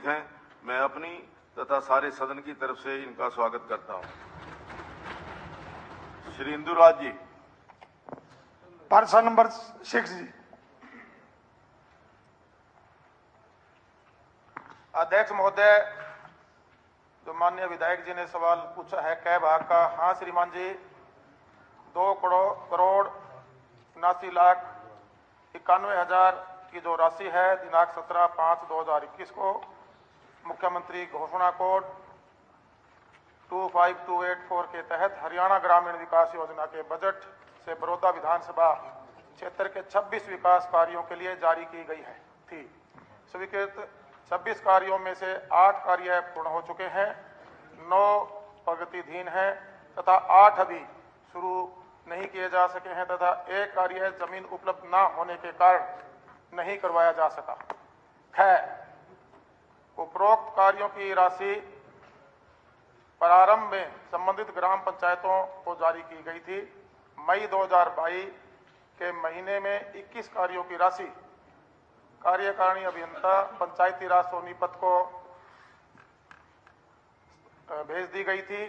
उपस्थित हैं, मैं अपनी तथा सारे सदन की तरफ से इनका स्वागत करता हूं। श्री इंदुराज जी। पर्सन नंबर 6 जी। अध्यक्ष महोदय, जो माननीय विधायक जी ने सवाल पूछा है कै भाग का, हाँ श्रीमान जी, 2 करोड़ 79,91,000 की जो राशि है दिनांक 17/5/2021 को मुख्यमंत्री घोषणा कोड 25284 के तहत हरियाणा ग्रामीण विकास योजना के बजट से बड़ौदा विधानसभा क्षेत्र के 26 विकास कार्यों के लिए जारी की गई है थी। स्वीकृत 26 कार्यों में से 8 कार्य पूर्ण हो चुके हैं, 9 प्रगतिधीन हैं तथा 8 अभी शुरू नहीं किए जा सके हैं तथा 1 कार्य जमीन उपलब्ध न होने के कारण नहीं करवाया जा सका। उपरोक्त कार्यों की राशि प्रारंभ में संबंधित ग्राम पंचायतों को जारी की गई थी। मई 2022 के महीने में 21 कार्यों की राशि कार्यकारिणी अभियंता पंचायती राज सोनीपत को भेज दी गई थी।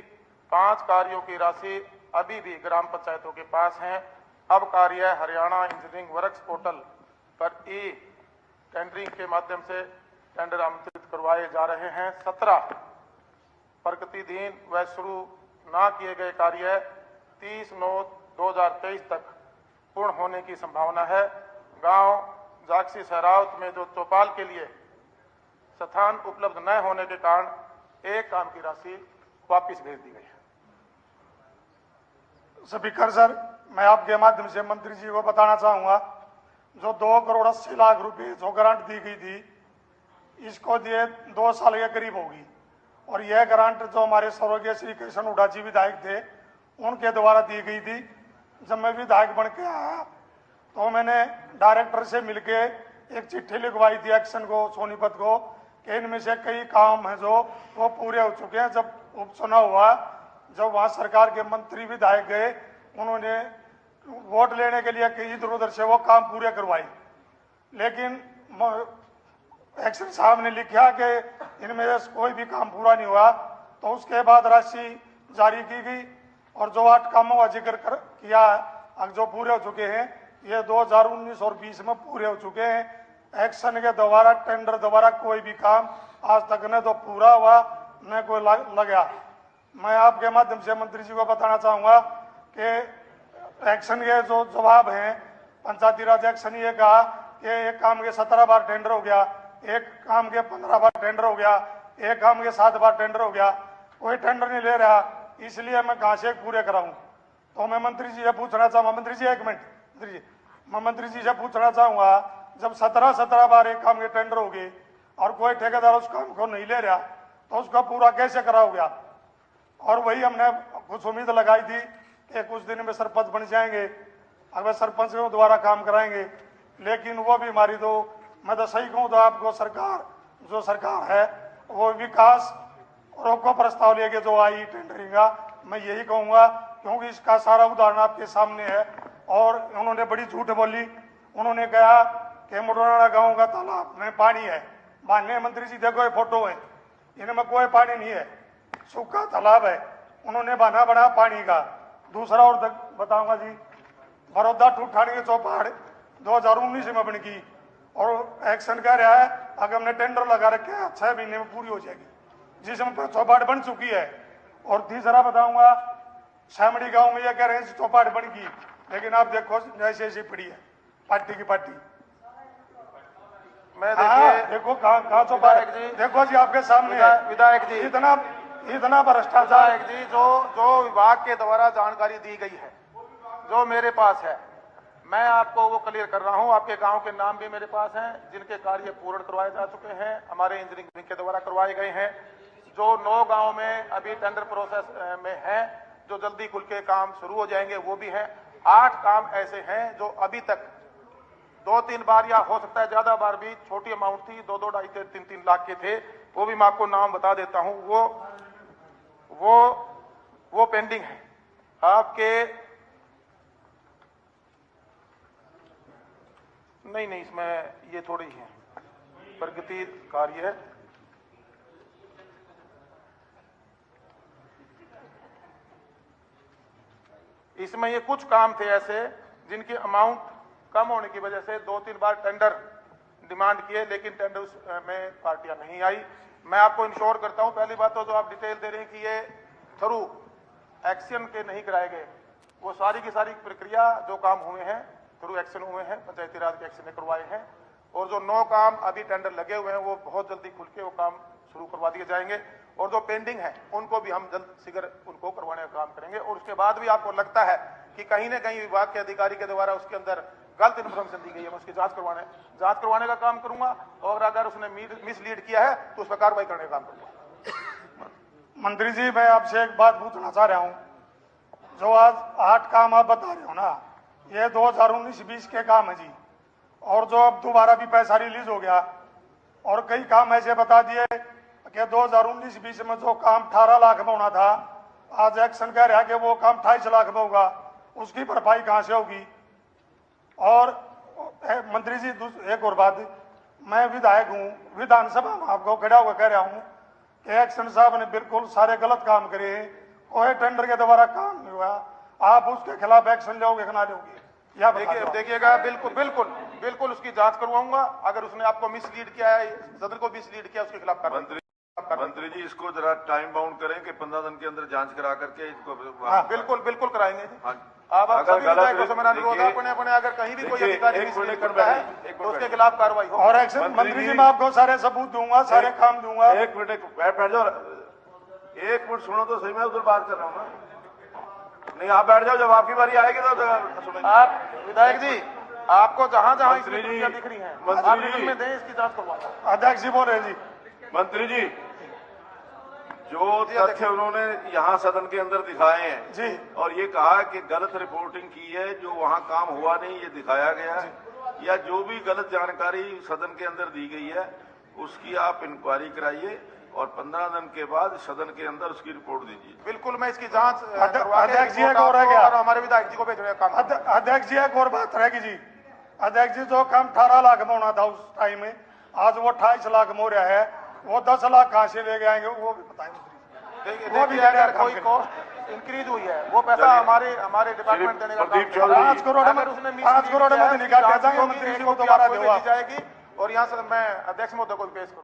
5 कार्यों की राशि अभी भी ग्राम पंचायतों के पास हैं। अब कार्य हरियाणा इंजीनियरिंग वर्क्स पोर्टल पर टेंडरिंग के माध्यम से टेंडर आमंत्रित करवाए जा रहे हैं। 17 प्रगतिधीन व शुरू न किए गए कार्य 30/9/2023 तक पूर्ण होने की संभावना है। गांव जागसी सहरावत में जो चौपाल के लिए स्थान उपलब्ध न होने के कारण 1 काम की राशि वापस भेज दी गई है। स्पीकर सर, मैं आपके माध्यम से मंत्री जी को बताना चाहूंगा, जो 2 करोड़ 80 लाख रुपए जो ग्रांट दी गई थी, इसको दिए 2 साल के करीब होगी और यह ग्रांट जो हमारे स्वर्गीय श्री कृष्ण हुड्डा जी विधायक थे उनके द्वारा दी गई थी। जब मैं विधायक बन के आया तो मैंने डायरेक्टर से मिलके एक चिट्ठी लिखवाई थी एक्शन को, सोनीपत को, कि इनमें से कई काम हैं जो वो पूरे हो चुके हैं। जब उपचुनाव हुआ, जब वहां सरकार के मंत्री विधायक गए, उन्होंने वोट लेने के लिए कई इधर उधर से वो काम पूरे करवाए, लेकिन एक्शन साहब ने लिखा कि इनमें से कोई भी काम पूरा नहीं हुआ। तो उसके बाद राशि जारी की गई और जो 8 कामों का जिक्र किया जो पूरे हो चुके हैं, ये 2019 और 20 में पूरे हो चुके हैं। एक्शन के द्वारा टेंडर द्वारा कोई भी काम आज तक न तो पूरा हुआ न कोई लगा। मैं आपके माध्यम से मंत्री जी को बताना चाहूंगा कि एक्शन के जो जवाब हैं, पंचायती राज एक्शन ये कहा कि एक काम के 17 बार टेंडर हो गया, एक काम के 15 बार टेंडर हो गया, एक काम के 7 बार टेंडर हो गया, कोई टेंडर नहीं ले रहा, इसलिए मैं कहां से पूरे कराऊं। तो मैं मंत्री जी से पूछना चाहूंगा, मंत्री जी 1 मिनट, मंत्री जी, मैं मंत्री जी से पूछना चाहूंगा, जब 17 बार एक काम के टेंडर हो गए और कोई ठेकेदार उस काम को नहीं ले रहा तो उसका पूरा कैसे कराओगे आप? और वही हमने कुछ उम्मीद लगाई थी कि कुछ दिन में सरपंच बन जाएंगे, अगर सरपंच के द्वारा काम कराएंगे, लेकिन वो भी हमारी तो, मैं तो सही कहूँ तो आपको सरकार जो सरकार है वो विकास रोको प्रस्ताव लेके जो आई टेंडरिंग का, मैं यही कहूँगा, क्योंकि इसका सारा उदाहरण आपके सामने है। और उन्होंने बड़ी झूठ बोली, उन्होंने कहा कि मुडोना गांव का तालाब में पानी है। माननीय मंत्री जी देखो ये फोटो है, इनमें कोई पानी नहीं है, सूखा तालाब है। उन्होंने बहाना बना पानी का। दूसरा और बताऊंगा जी, बड़ौदा ठूठानी की चौपाड़ 2019 में बन गई और एक्शन कह रहा है अगर हमने टेंडर लगा रखे हैं 6 महीने में पूरी हो जाएगी, जिसमें चौपाड़ बन चुकी है। और तीसरा बताऊंगा, शामड़ी गांव में ये कह रहे हैं चौपाड़ बन गई, लेकिन आप देखो ऐसी ऐसी पड़ी है, पार्टी की पार्टी। मैं देखिए, देखो कहाँ चौपाड़, देखो जी आपके सामने विधायक जी, इतना भ्रष्टाचार जी, जो विभाग के द्वारा जानकारी दी गई है, जो मेरे पास है, मैं आपको वो क्लियर कर रहा हूं। आपके गांव के नाम भी मेरे पास हैं जिनके कार्य पूर्ण करवाए जा चुके हैं, हमारे इंजीनियरिंग के द्वारा करवाए गए हैं। जो 9 गांव में अभी टेंडर प्रोसेस में हैं, जो जल्दी खुल के काम शुरू हो जाएंगे वो भी हैं। 8 काम ऐसे हैं जो अभी तक 2-3 बार या हो सकता है ज्यादा बार भी छोटी अमाउंट थी, 2-2, 2.5, 3-3 लाख के थे, वो भी मैं आपको नाम बता देता हूं, वो पेंडिंग है। आपके नहीं, इसमें ये थोड़ी है प्रगति कार्य, इसमें ये कुछ काम थे ऐसे जिनकी अमाउंट कम होने की वजह से 2-3 बार टेंडर डिमांड किए, लेकिन टेंडर में पार्टियां नहीं आई। मैं आपको इंश्योर करता हूं, पहली बात तो जो आप डिटेल दे रहे हैं कि ये थ्रू एक्शन के नहीं कराए गए, वो सारी की सारी प्रक्रिया जो काम हुए हैं थ्रू एक्शन हुए हैं, पंचायती राज के एक्शन ने करवाए हैं। और जो 9 काम अभी टेंडर लगे हुए हैं वो बहुत जल्दी खुल के वो काम शुरू करवा दिए जाएंगे, और जो पेंडिंग है उनको भी हम जल्द शीघ्र उनको करवाने का काम करेंगे। और उसके बाद भी आपको लगता है कि कहीं ना कहीं विभाग के अधिकारी के द्वारा उसके अंदर गलत इन्फॉर्मेशन दी गई है, मैं उसकी जांच करवाने का काम करूंगा, और अगर उसने मिसलीड किया है तो उस पर कार्रवाई करने का काम करूंगा। मंत्री जी, मैं आपसे एक बात पूछना चाह रहा हूँ। जो आज 8 काम आप बता रहे हो ना, ये 2019-20 के काम है जी, और जो अब दोबारा भी पैसा रिलीज हो गया, और कई काम ऐसे बता दिए कि 2019-20 में जो काम 18 लाख में होना था, आज एक्शन कह रहा है कि वो काम 28 लाख में होगा, उसकी भरपाई कहां से होगी? और मंत्री जी, एक और बात, मैं विधायक हूं, विधानसभा में आपको खड़ा होकर कह रहा हूं कि एक्शन साहब ने बिल्कुल सारे गलत काम करे, कोई टेंडर के द्वारा काम नहीं हुआ, आप उसके खिलाफ एक्शन लोगे कि ना लोगे? या देखिएगा, बिल्कुल उसकी जांच करवाऊंगा। अगर उसने आपको मिसलीड किया है, सदन को मिसलीड किया, उसके खिलाफ कार्रवाई। मंत्री जी, इसको जरा टाइम बाउंड करें कि 15 दिन के अंदर जांच करा करके इसको। बिल्कुल कराएंगे जी। हाँ। आप अगर सभी विधायकों से मेरा अनुरोध है, अपने अगर कहीं भी कोई अधिकारी मिसलीड करता है तो उसके खिलाफ कार्रवाई हो। और एक्शन मंत्री जी, मैं आपको सारे सबूत दूंगा, सारे काम दूंगा। एक मिनट बैठ जाओ, 1 मिनट सुनो तो सही, मैं उधर बात कर रहा हूँ ना। नहीं, आप बैठ जाओ, जब आपकी बारी आएगी तो सुनेंगे। आप विधायक जी, आपको जहां जहां मंत्री जी, दिख रही है, मंत्री आप जी, रिटर्न में दें, इसकी जांच करवाऊंगा। अध्यक्ष जी बोल रहे जी। मंत्री जी, जो तथ्य उन्होंने यहाँ सदन के अंदर दिखाए हैं जी, और ये कहा कि गलत रिपोर्टिंग की है, जो वहाँ काम हुआ नहीं ये दिखाया गया है, या जो भी गलत जानकारी सदन के अंदर दी गई है उसकी आप इंक्वायरी कराइए और 15 दिन के बाद सदन के अंदर उसकी रिपोर्ट दीजिए। बिल्कुल, मैं इसकी जांच अध्यक्ष जी, एक और रह गया, और हमारे विधायक जी को भेजने का काम। अध्यक्ष जी, एक और बात रहेगी जी। अध्यक्ष जी, जो काम 18 लाख में होना था उस टाइम में, आज वो 28 लाख में हो रहा है, वो 10 लाख कहां से ले आएंगे वो भी बताएंगे। देखिए, अगर कोई कॉस्ट इंक्रीज हुई है, वो पैसा हमारे डिपार्टमेंट देने का काम। 5 करोड़ में तो निकाल के जाएंगे मंत्री जी को दोबारा देगा जाएगी। और यहाँ से मैं अध्यक्ष महोदय को पेश करूँ।